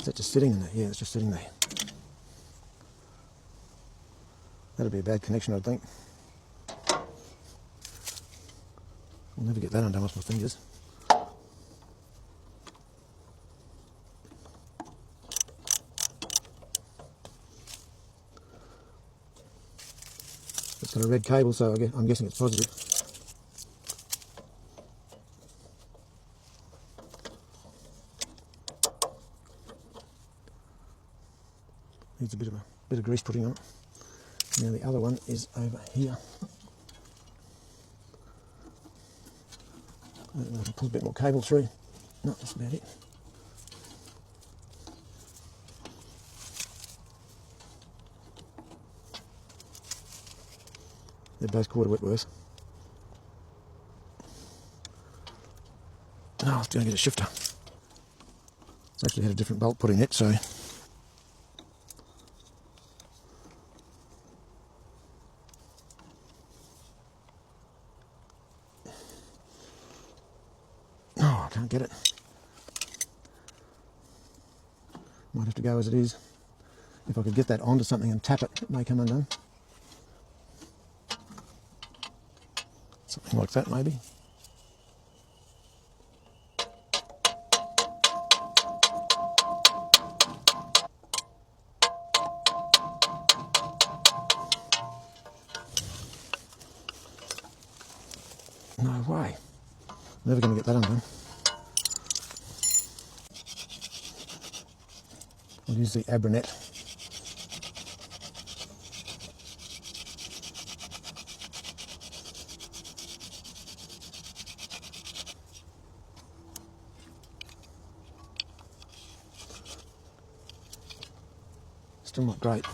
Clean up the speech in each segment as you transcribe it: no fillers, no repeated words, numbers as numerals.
Is that just sitting in there? Yeah, it's just sitting there. That'd be a bad connection, I'd think. I'll never get that undone with my fingers. It's got a red cable, so I'm guessing it's positive. Needs a bit of grease putting on it. Now the other one is over here. I don't know if I can pull a bit more cable through. No, that's about it. They're both quarter Whitworth. Oh, I was going to get a shifter. It's actually had a different bolt put in it, so oh, I can't get it. Might have to go as it is. If I could get that onto something and tap it, it may come undone. Something like that, maybe. No way. Never going to get that undone. I'll use the Abranet. Still not great.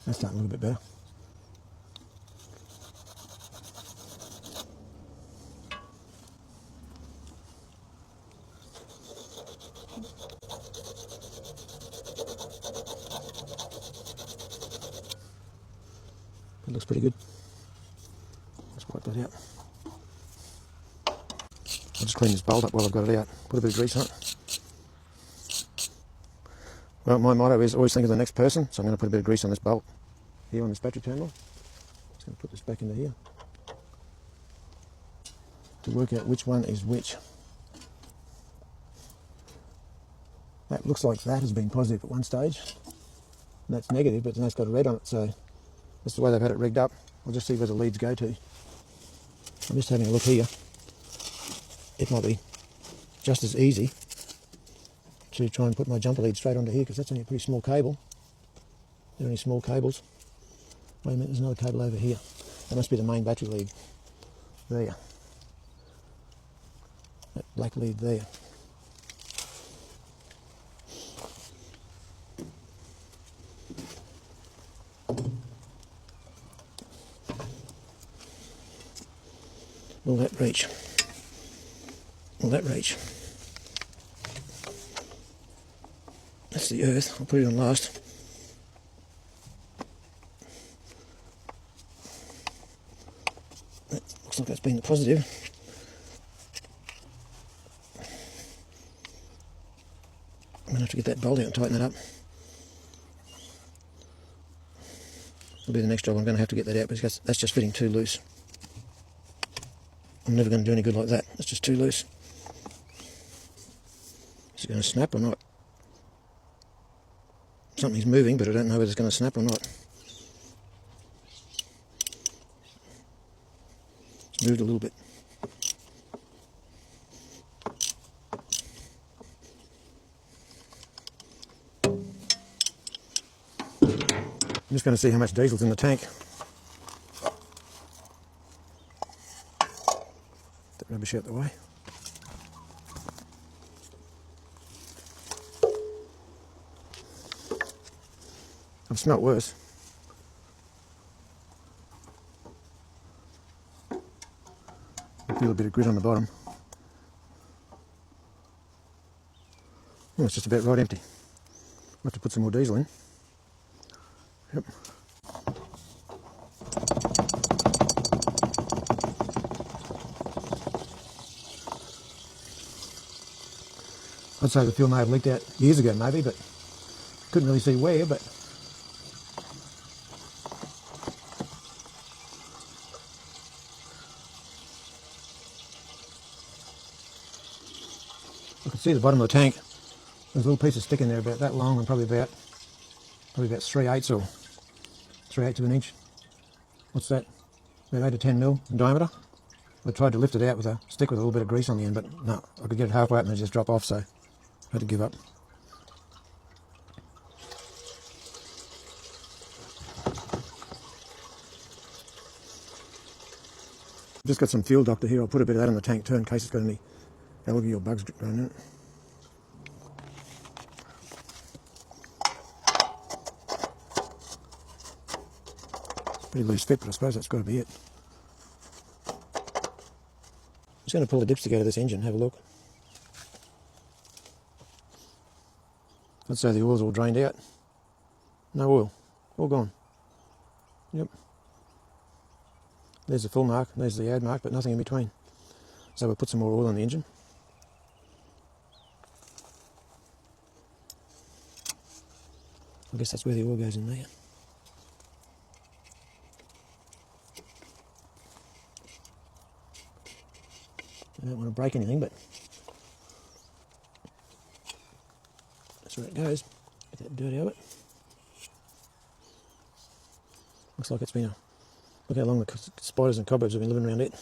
That's starting a little bit better. It looks pretty good. Let's wipe that out. I'll just clean this bolt up while I've got it out. Put a bit of grease on it. Well, my motto is always think of the next person, so I'm going to put a bit of grease on this bolt here on this battery terminal. Just going to put this back into here to work out which one is which. That looks like that has been positive at one stage. And that's negative, but then it's got a red on it, so that's the way they've had it rigged up. I'll just see where the leads go to. I'm just having a look here. It might be just as easy to try and put my jumper lead straight onto here, because that's only a pretty small cable. They're only small cables. Wait a minute, there's another cable over here. That must be the main battery lead. There. That black lead there. Will that reach? Will that reach? That's the earth. I'll put it on last. That looks like that's been the positive. I'm going to have to get that bolt out and tighten that up. That'll be the next job. I'm going to have to get that out because that's just fitting too loose. I'm never going to do any good like that. It's just too loose. Is it going to snap or not? Something's moving, but I don't know whether it's going to snap or not. It's moved a little bit. I'm just going to see how much diesel's in the tank. That rubbish out the way. I've smelt worse. I feel a bit of grit on the bottom. Oh, it's just about right empty. have to put some more diesel in. Yep. I'd say the fuel may have leaked out years ago maybe, but couldn't really see where, but I could see the bottom of the tank. There's a little piece of stick in there about that long and probably about 3/8 or 3/8 of an inch. What's that? About 8 to 10 mil in diameter. I tried to lift it out with a stick with a little bit of grease on the end, but no, I could get it halfway up and it just drop off, so I had to give up. Just got some fuel doctor here. I'll put a bit of that on the tank too in case it's got any algae or bugs growing in it. It's pretty loose fit, but I suppose that's got to be it. I'm just going to pull the dipstick out of this engine, have a look. I'd say the oil's all drained out. No oil, all gone. Yep. There's the full mark, there's the add mark, but nothing in between. So we'll put some more oil on the engine. I guess that's where the oil goes in there. I don't want to break anything, but that's where it goes. Get that dirt out of it. Looks like it's been a... Look how long the spiders and cobwebs have been living around it.